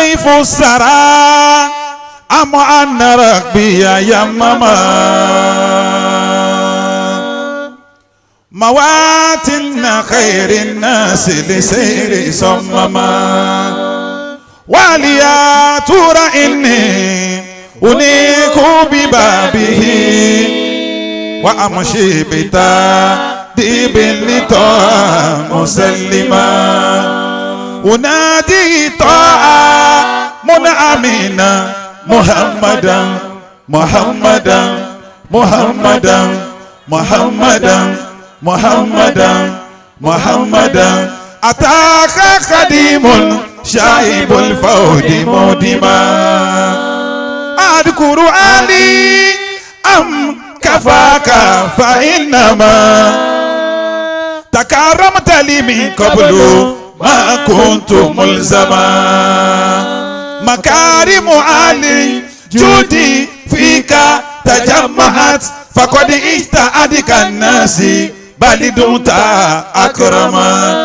طيف السرى أم أن ربي يمما مواتن خير الناس لسير صمما وليا ترى إني أنيك ببابه وأمشي بتاديب لطاعة مسلما أنادي طاعة من أمينا محمدا محمدا محمدا محمدا محمدا محمدا أتاك خديم شايب الفود مودما أذكر علي أم كفاك فإنما تكرمت لي من قبل ما كنت ملزما مكارم علي جودي فيك تجمعت فقد اجتهدك الناس بل دمت أكرما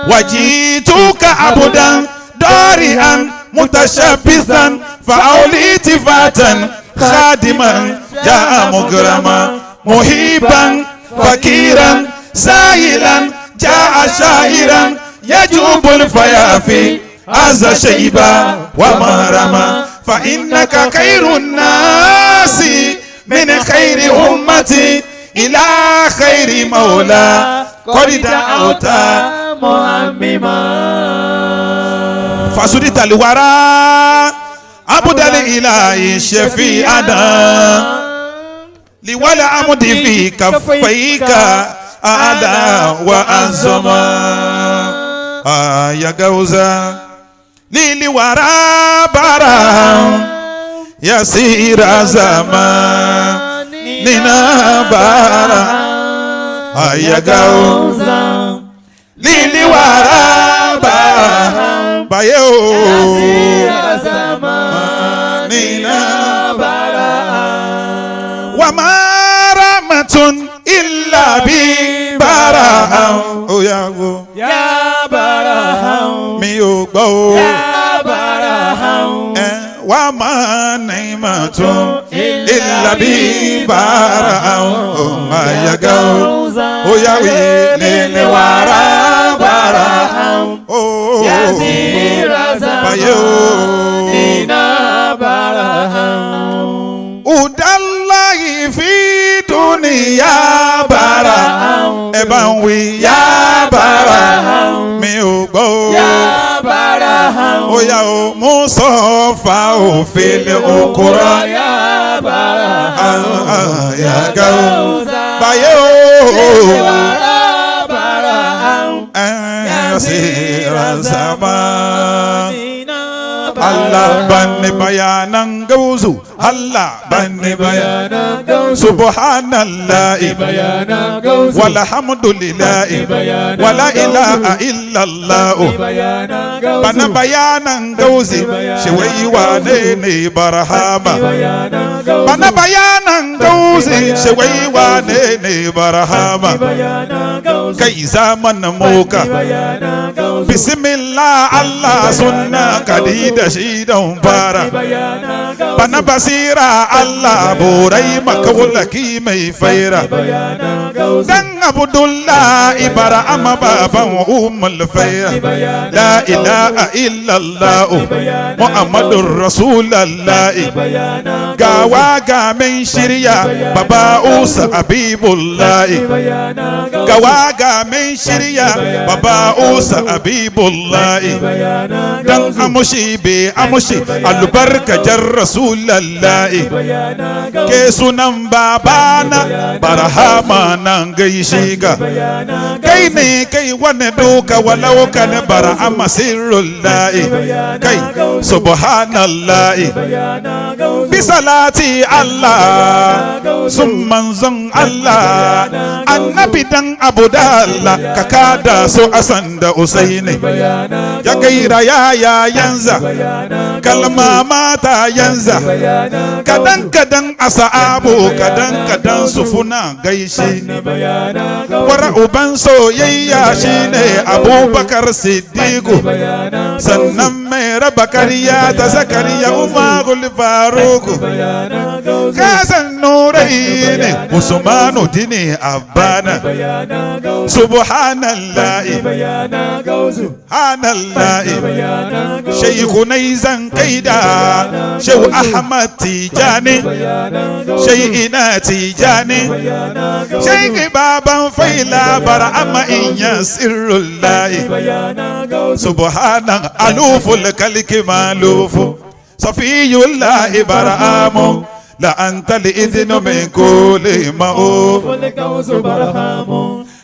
وجئتك عبدا دارئا متشبثا فأوليت فاتا خادما جاء مكرما مهيبا فكيرا سائلا جاء شاعرا يجوب الفيافي هذا شيبا ومهرما فإنك خير الناس من خير أمتي إلى خير مولى قد دعوت مهمما فسدت الورى عبد الإله شفيعنا لولا عمد في كفيك أعلى وأعظما يا جوزا للي ورا برا يسير زمان نينا برا يا جوزا للي ورا برا بايو يسير زمان نينا برا وما رحمة إلا ببرا يا برا ميو بو يا برا وما نعمة إلا ببرا ما يجوز يا ويل ورا برا يسير زمان نينا برا ودالله في دنيا برا ابانوي يا برا ميوبو يا برا ويا مصطفى في الأكرة يا برا يا جوزا بايو يا برا يسير زمان Allah bani bayanan gauzu Allah bani bayanan gauzu subhanallah bayanan gauzu walhamdulillah wala ilaha illallah bayanan gauzu bana bayanan gauzi shewai wane ne barhama bana bayanan gauzi shewai wane ne barhama kai zaman moka bismillah Allah sunna kadida shi don fara bana basira Allah burai makawulaki mai faira dan Abdullah ibara amma baban ummul faira la ilaha illallah Muhammadur Rasulullah gawa ga min shirya baba usa habibullah gawa ga min shirya baba usa habibullah dan amushi be amushi albarka jar Rasulullah ke sunan babana barhama nan gaishe ga kai ne kai wani doka walau kan barhama sirrullah kai subhanallah bisalati Allah summanzon Allah annabi dan abudalla kakada so asanda usaini ya gaira ya yanza kalma mata yanza kadan asaabu kadan sufuna gaishe wara uban soyayya shine Abubakar Siddiqu sannan mai raba kariya ta Zakariya Umarul Faruku kasan nurai ne Usmanu dini Abbana subhanallahi subhanallahi shaykhunai zan kaida Shehu Ahmad Tijani Shaykhina Tijani Shaykh baban faila bar'ama in yasirrullahi subhanan aluful kalki malufu safiyullahi bar'amu la anta li idhnu min kulli ma'uf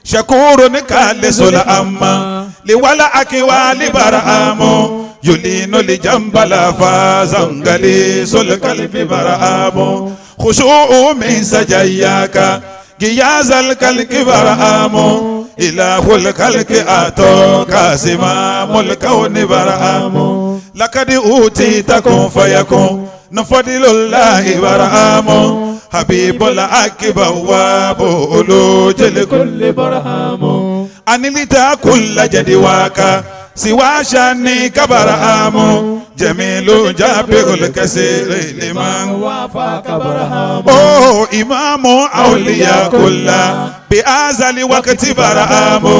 shakurun kalisul amma li wala akiwali bar'amu yulinu li jambala fazangali sul kalbi bar'amu khushu'u min sajayaka giyazal kalki bar'amu ilahul kalki ato kasima mulkauni bar'amu lakadi uti takun fayakun nufadilullahi bar'amu habibul akiba wa bulu jil kulli bar'amu anilita kulla jadiwaka siwa shani kabar'amu jamilu jabirul kasiri liman wafaka bar'amu oh imamu awliya kulla bi azali waqti bar'amu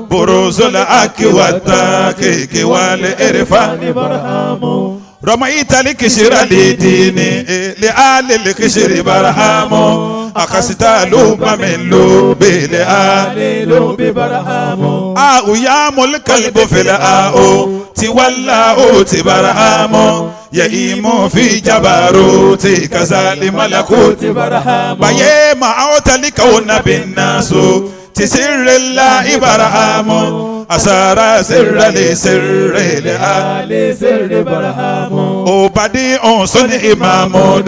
buruzul akiwata kiki wal irfani bar'amu رميت لكشر لديني لآل الكشر برهامو أخست لوب من لوب لآل لوب برهامو يا ملك القلب في الآو تولى تبرهامو يئيم في جبروت كزال ملكوت برهامو بيما أوت لكون بالناس تسر الله برهامو أسارة سر لسر لآل سر برهامو وبدي أنصن إمامو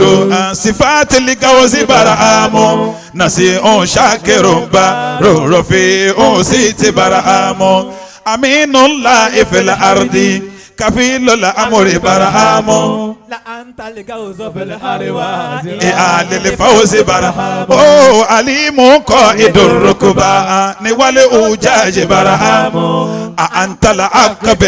صفات لكوز برهامو نسي شاكر بارو رفيع سيت برهامو أمين الله في الأرض كفيل الأمر برهامو لا أنت الجوز في الحرواز آل الفوز برهامو عليم قائد الركباء نوال أوجاج برهامو أنت العقب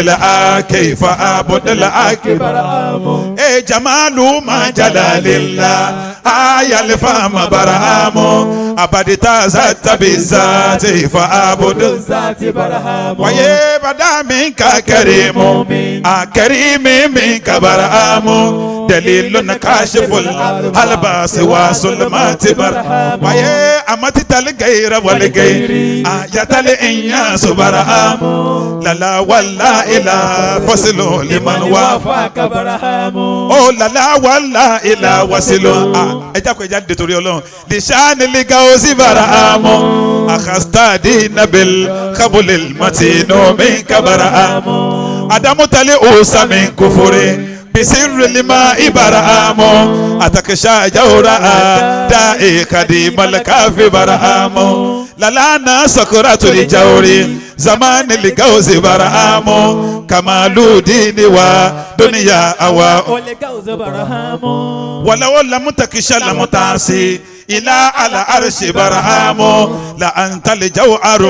كيف أعبد العقب برهامو جمال ما جلال الله آية الفهم برهامو أبدت ذات بالذات فأعبد الذات برهامو ويبدا منك كريم كريم منك برهامو دليل كاشف الباس وسلمات برهامو ويه أمتي الغير والغير يتل إنياس برهامو لا ولا إله فصل لمن وافق برهامو oh لا ولا إله وصل اجاكو اجاد دتوري Ọlọ́run لشان لغوزي برهامو أخذت دين بالقبول المتين منك برهامو أدم تلي أوسى من كفر بسر لما برهامو أتكشى جورا دائي قديم الكافي برهامو للانا سكرات الجوري زمان لغوزي برهامو كمالو ديني ودنيا أوا ولو لم تكشى لم تاسي إلى على عرش برهامو لا أنت الجوهر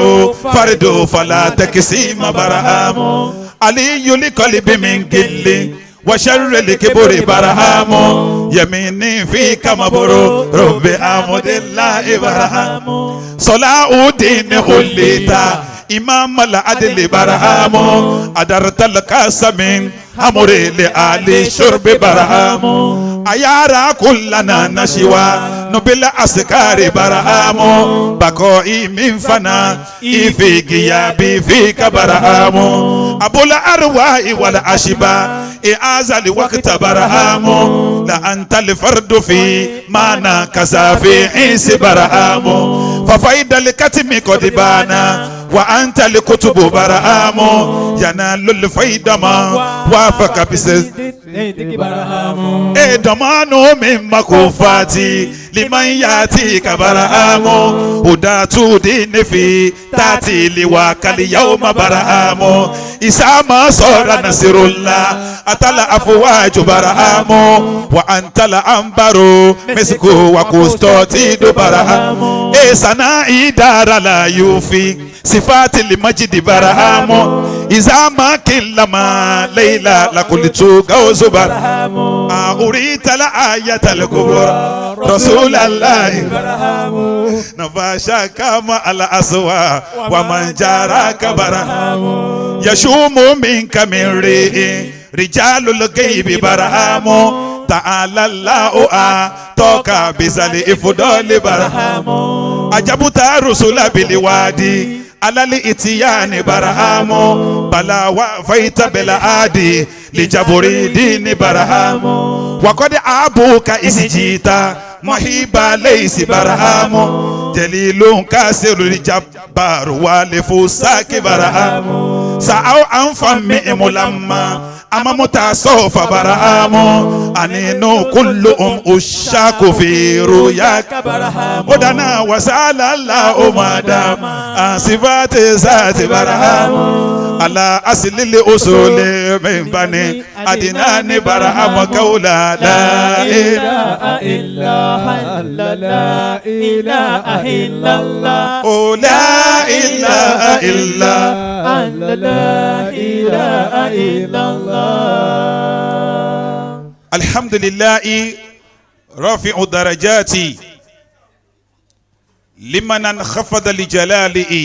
فرد فلا تكسيم برهامو علي لقلب من قل وشر الكبر برهامو يميني فيك مبرو رب عمد الله برهامو صلاة الدين خليتا إمام العدل برهامو أدرت القاسم أمري لآل شرب برهامو أيارا كلنا نشوى نبل أسكار برهامو بقائي من فنا في غيابي فيك برهامو أبو الأرواح والأشبا إعازة وقت برهامو لا أنت الفرد في مانا كسافي عيس برهامو ففايد الكتم قد بانا وأنت الكتب برهامو ينال الفايدة ما وافق بسد Tiki Barahamu. Edamanu min makufati liman yati kabarahamu udatu dinifi tati liwa kali yawma barahamu isama sora nasirullah atala afwaju barahamu wa antala ambaru misku wa kustoti do barahamu sana idara la yufi sifati limajidi barahamu izama killama leila la kulitu gauzu barahamu urita la ayatal kubra رسول الله Barahamu. نفاشا كما على أسوا ومن جاراك برهام يشوم منك من ريح رجال الغيب برهام تعالى الله توكا بزالي إفضال برهام أجبت رسول بالوادي على الاتيان برهام بلا وفيت بالعادي لجبري دين برهام وقد أبوك إسجيتا محيبا ليس برهام جليل كاسر الجبار والفوساك برهام سأو أنفم ملما أما متصوف برهام أنينو كلهم أشاك في رؤياك برهام. ودنا وسال الله مدام صفات ذات برهام على أصل الأصول من بني أدنان برهام قولا لا إله إلا الله لا إله إلا الله لا إله إلا لا إله إلا الله. الحمد لله رافع الدرجات لمن انخفض لجلاله